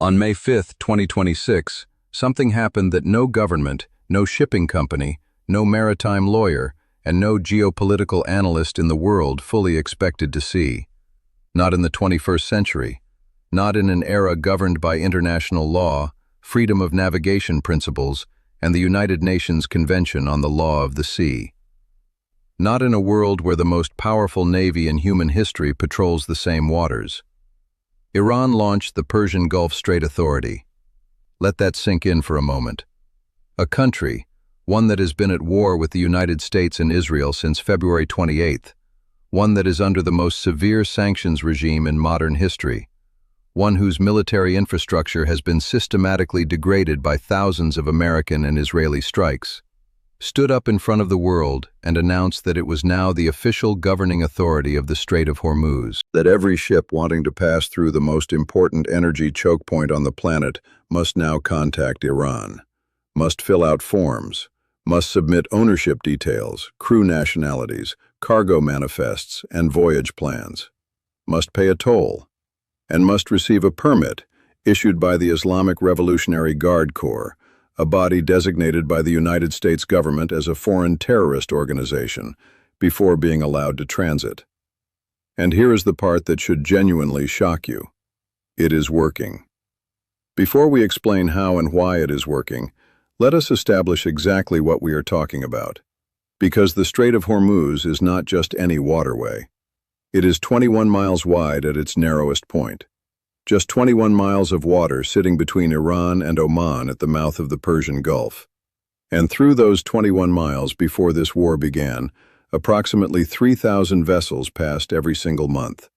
On May 5, 2026, something happened that no government, no shipping company, no maritime lawyer, and no geopolitical analyst in the world fully expected to see. Not in the 21st century, not in an era governed by international law, freedom of navigation principles, and the United Nations Convention on the Law of the Sea. Not in a world where the most powerful navy in human history patrols the same waters. Iran launched the Persian Gulf Strait Authority. Let that sink in for a moment. A country, one that has been at war with the United States and Israel since February 28th, one that is under the most severe sanctions regime in modern history, one whose military infrastructure has been systematically degraded by thousands of American and Israeli strikes, stood up in front of the world and announced that it was now the official governing authority of the Strait of Hormuz. That every ship wanting to pass through the most important energy choke point on the planet must now contact Iran, must fill out forms, must submit ownership details, crew nationalities, cargo manifests, and voyage plans, must pay a toll, and must receive a permit issued by the Islamic Revolutionary Guard Corps, a body designated by the United States government as a foreign terrorist organization, before being allowed to transit. And here is the part that should genuinely shock you. It is working. Before we explain how and why it is working, let us establish exactly what we are talking about. Because the Strait of Hormuz is not just any waterway. It is 21 miles wide at its narrowest point. Just 21 miles of water sitting between Iran and Oman at the mouth of the Persian Gulf. And through those 21 miles before this war began, approximately 3,000 vessels passed every single month.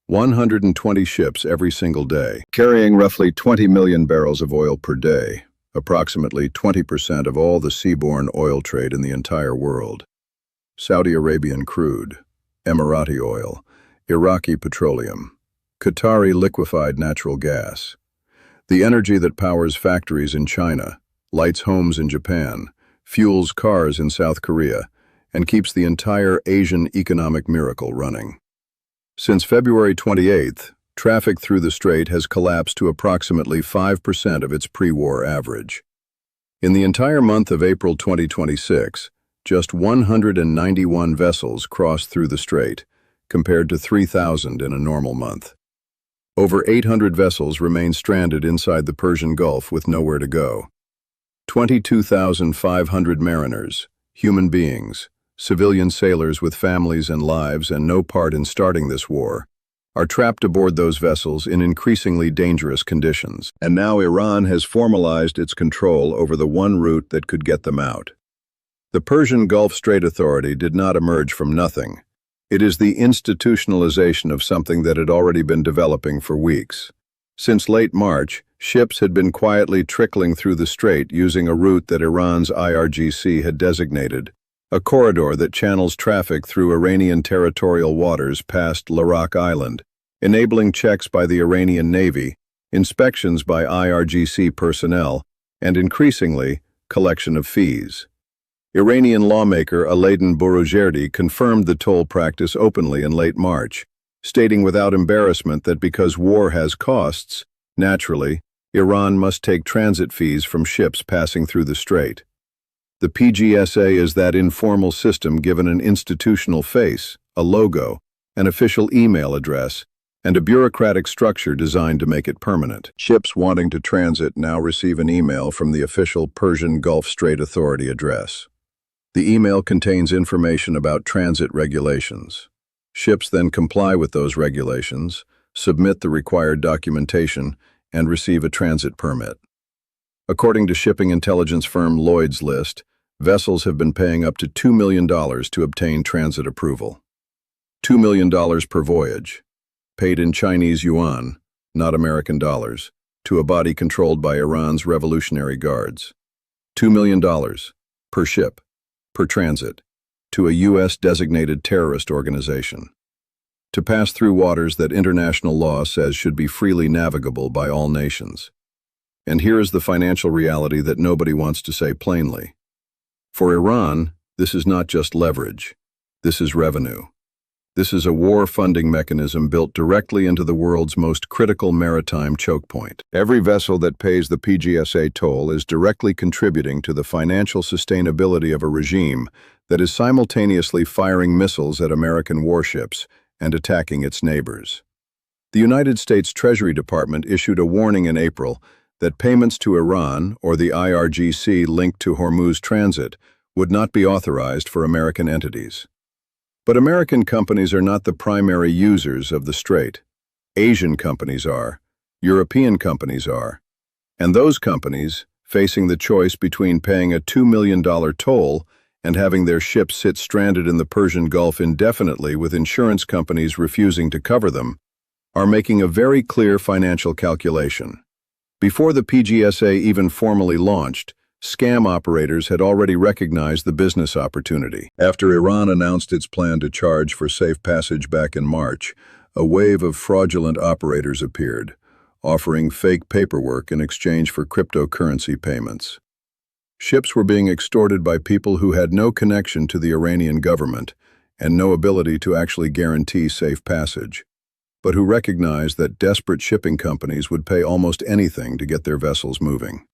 120 ships every single day, carrying roughly 20 million barrels of oil per day, approximately 20% of all the seaborne oil trade in the entire world. Saudi Arabian crude, Emirati oil, Iraqi petroleum, Qatari liquefied natural gas, the energy that powers factories in China, lights homes in Japan, fuels cars in South Korea, and keeps the entire Asian economic miracle running. Since February 28th, traffic through the strait has collapsed to approximately 5% of its pre-war average. In the entire month of April 2026, just 191 vessels crossed through the strait, compared to 3,000 in a normal month. Over 800 vessels remain stranded inside the Persian Gulf with nowhere to go. 22,500 mariners, human beings, civilian sailors with families and lives and no part in starting this war, are trapped aboard those vessels in increasingly dangerous conditions. And now Iran has formalized its control over the one route that could get them out. The Persian Gulf Strait Authority did not emerge from nothing. It is the institutionalization of something that had already been developing for weeks. Since late March, ships had been quietly trickling through the strait using a route that Iran's IRGC had designated, a corridor that channels traffic through Iranian territorial waters past Larak Island, enabling checks by the Iranian Navy, inspections by IRGC personnel, and increasingly, collection of fees. Iranian lawmaker Alaeddin Boroujerdi confirmed the toll practice openly in late March, stating without embarrassment that because war has costs, naturally, Iran must take transit fees from ships passing through the strait. The PGSA is that informal system given an institutional face, a logo, an official email address, and a bureaucratic structure designed to make it permanent. Ships wanting to transit now receive an email from the official Persian Gulf Strait Authority address. The email contains information about transit regulations. Ships then comply with those regulations, submit the required documentation, and receive a transit permit. According to shipping intelligence firm Lloyd's List, vessels have been paying up to $2 million to obtain transit approval. $2 million per voyage, paid in Chinese yuan, not American dollars, to a body controlled by Iran's Revolutionary Guards. $2 million per ship, per transit, to a U.S.-designated terrorist organization, to pass through waters that international law says should be freely navigable by all nations. And here is the financial reality that nobody wants to say plainly. For Iran, this is not just leverage. This is revenue. This is a war funding mechanism built directly into the world's most critical maritime choke point. Every vessel that pays the PGSA toll is directly contributing to the financial sustainability of a regime that is simultaneously firing missiles at American warships and attacking its neighbors. The United States Treasury Department issued a warning in April that payments to Iran, or the IRGC linked to Hormuz transit, would not be authorized for American entities. But American companies are not the primary users of the strait. Asian companies are, European companies are, and those companies, facing the choice between paying a $2 million toll and having their ships sit stranded in the Persian Gulf indefinitely with insurance companies refusing to cover them, are making a very clear financial calculation. Before the PGSA even formally launched, scam operators had already recognized the business opportunity. After Iran announced its plan to charge for safe passage back in March, a wave of fraudulent operators appeared, offering fake paperwork in exchange for cryptocurrency payments. Ships were being extorted by people who had no connection to the Iranian government and no ability to actually guarantee safe passage, but who recognized that desperate shipping companies would pay almost anything to get their vessels moving.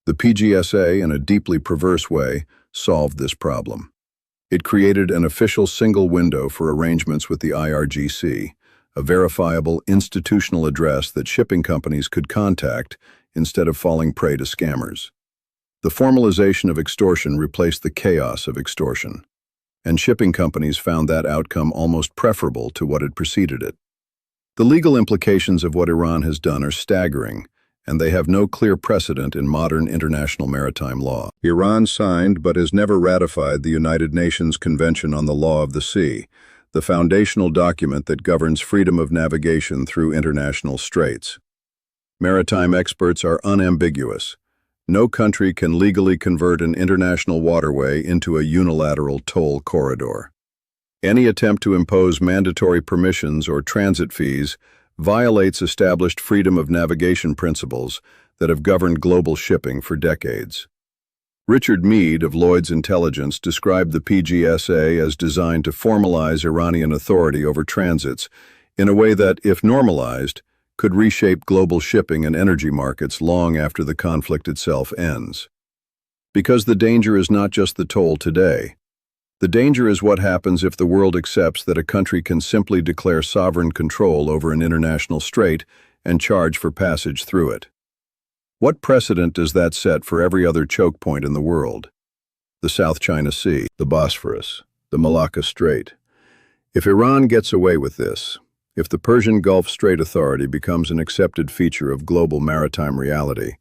The PGSA, in a deeply perverse way, solved this problem. It created an official single window for arrangements with the IRGC, a verifiable institutional address that shipping companies could contact instead of falling prey to scammers. The formalization of extortion replaced the chaos of extortion, and shipping companies found that outcome almost preferable to what had preceded it. The legal implications of what Iran has done are staggering, and they have no clear precedent in modern international maritime law. Iran signed but has never ratified the United Nations Convention on the Law of the Sea, the foundational document that governs freedom of navigation through international straits. Maritime experts are unambiguous. No country can legally convert an international waterway into a unilateral toll corridor. Any attempt to impose mandatory permissions or transit fees violates established freedom of navigation principles that have governed global shipping for decades. Richard Meade of Lloyd's Intelligence described the PGSA as designed to formalize Iranian authority over transits in a way that, if normalized, could reshape global shipping and energy markets long after the conflict itself ends. Because the danger is not just the toll today. The danger is what happens if the world accepts that a country can simply declare sovereign control over an international strait and charge for passage through it. What precedent does that set for every other choke point in the world? The South China Sea, the Bosphorus, the Malacca Strait. If Iran gets away with this, if the Persian Gulf Strait Authority becomes an accepted feature of global maritime reality,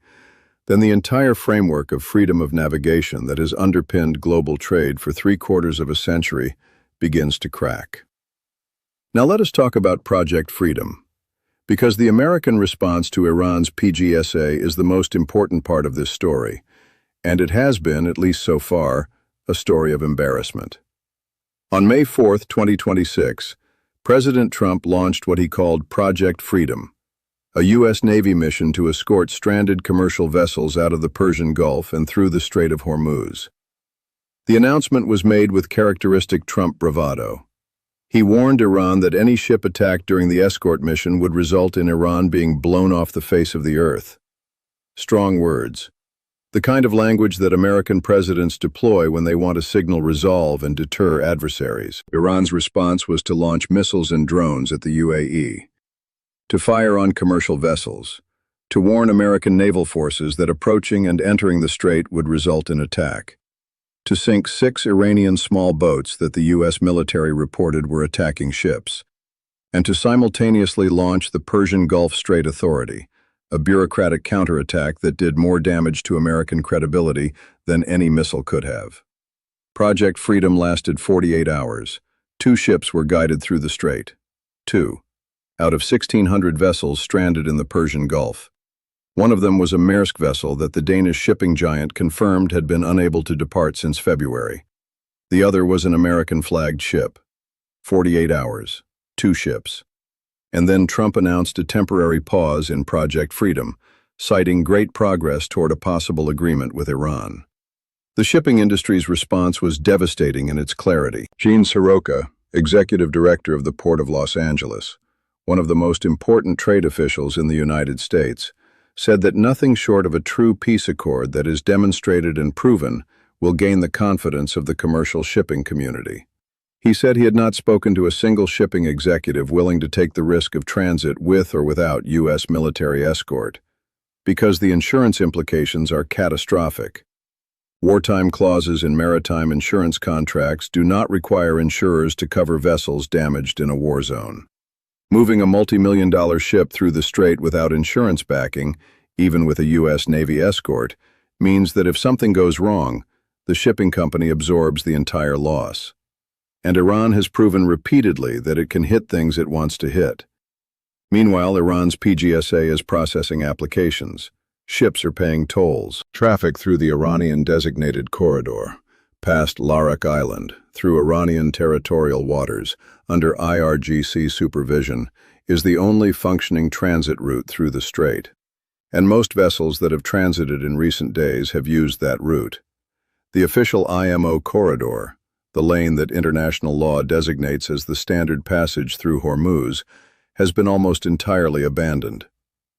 then the entire framework of freedom of navigation that has underpinned global trade for 3/4 of a century begins to crack. Now let us talk about Project Freedom, because the American response to Iran's PGSA is the most important part of this story, and it has been, at least so far, a story of embarrassment. On May 4, 2026, President Trump launched what he called Project Freedom, a U.S. Navy mission to escort stranded commercial vessels out of the Persian Gulf and through the Strait of Hormuz. The announcement was made with characteristic Trump bravado. He warned Iran that any ship attacked during the escort mission would result in Iran being blown off the face of the earth. Strong words. The kind of language that American presidents deploy when they want to signal resolve and deter adversaries. Iran's response was to launch missiles and drones at the UAE, to fire on commercial vessels, to warn American naval forces that approaching and entering the strait would result in attack, to sink 6 Iranian small boats that the U.S. military reported were attacking ships, and to simultaneously launch the Persian Gulf Strait Authority, a bureaucratic counterattack that did more damage to American credibility than any missile could have. Project Freedom lasted 48 hours. 2 ships were guided through the strait. 2 out of 1,600 vessels stranded in the Persian Gulf. One of them was a Maersk vessel that the Danish shipping giant confirmed had been unable to depart since February. The other was an American-flagged ship. 48 hours, 2 ships. And then Trump announced a temporary pause in Project Freedom, citing great progress toward a possible agreement with Iran. The shipping industry's response was devastating in its clarity. Gene Soroka, executive director of the Port of Los Angeles, one of the most important trade officials in the United States, said that nothing short of a true peace accord that is demonstrated and proven will gain the confidence of the commercial shipping community. He said he had not spoken to a single shipping executive willing to take the risk of transit with or without U.S. military escort, because the insurance implications are catastrophic. Wartime clauses in maritime insurance contracts do not require insurers to cover vessels damaged in a war zone. Moving a multi-million-dollar ship through the strait without insurance backing, even with a U.S. Navy escort, means that if something goes wrong, the shipping company absorbs the entire loss. And Iran has proven repeatedly that it can hit things it wants to hit. Meanwhile, Iran's PGSA is processing applications. Ships are paying tolls. Traffic through the Iranian-designated corridor, past Larak Island, through Iranian territorial waters, under IRGC supervision, is the only functioning transit route through the strait. And most vessels that have transited in recent days have used that route. The official IMO corridor, the lane that international law designates as the standard passage through Hormuz, has been almost entirely abandoned.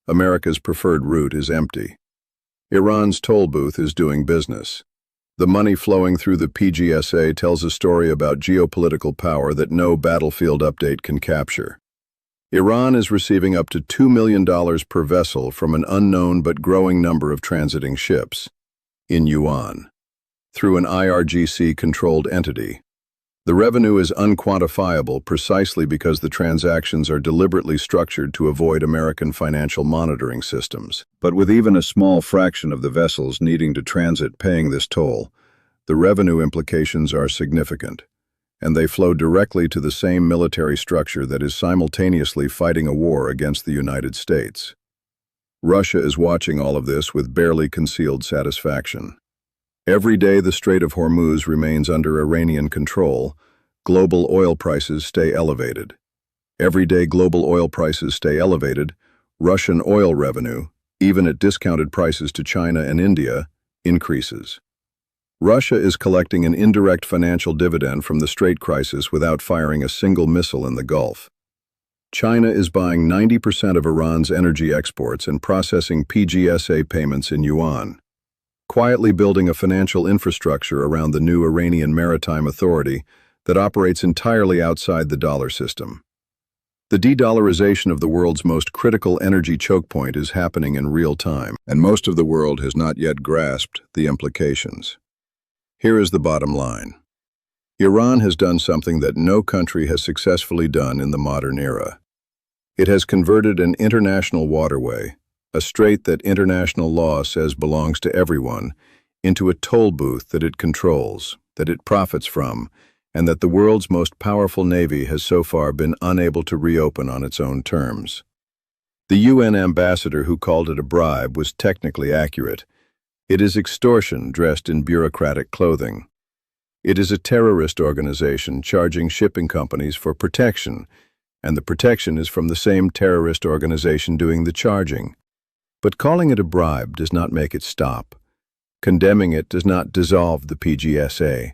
America's preferred route is empty. Iran's toll booth is doing business. The money flowing through the PGSA tells a story about geopolitical power that no battlefield update can capture. Iran is receiving up to $2 million per vessel from an unknown but growing number of transiting ships, in yuan, through an IRGC-controlled entity. The revenue is unquantifiable precisely because the transactions are deliberately structured to avoid American financial monitoring systems. But with even a small fraction of the vessels needing to transit paying this toll, the revenue implications are significant, and they flow directly to the same military structure that is simultaneously fighting a war against the United States. Russia is watching all of this with barely concealed satisfaction. Every day the Strait of Hormuz remains under Iranian control, global oil prices stay elevated. Every day global oil prices stay elevated, Russian oil revenue, even at discounted prices to China and India, increases. Russia is collecting an indirect financial dividend from the Strait crisis without firing a single missile in the Gulf. China is buying 90% of Iran's energy exports and processing PGSA payments in yuan, quietly building a financial infrastructure around the new Iranian Maritime Authority that operates entirely outside the dollar system. The de-dollarization of the world's most critical energy choke point is happening in real time, and most of the world has not yet grasped the implications. Here is the bottom line. Iran has done something that no country has successfully done in the modern era. It has converted an international waterway, a strait that international law says belongs to everyone, into a toll booth that it controls, that it profits from, and that the world's most powerful navy has so far been unable to reopen on its own terms. The UN ambassador who called it a bribe was technically accurate. It is extortion dressed in bureaucratic clothing. It is a terrorist organization charging shipping companies for protection, and the protection is from the same terrorist organization doing the charging. But calling it a bribe does not make it stop. Condemning it does not dissolve the PGSA.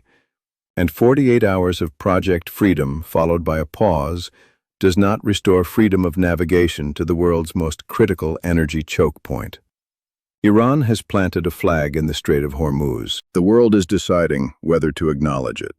And 48 hours of Project Freedom, followed by a pause, does not restore freedom of navigation to the world's most critical energy choke point. Iran has planted a flag in the Strait of Hormuz. The world is deciding whether to acknowledge it.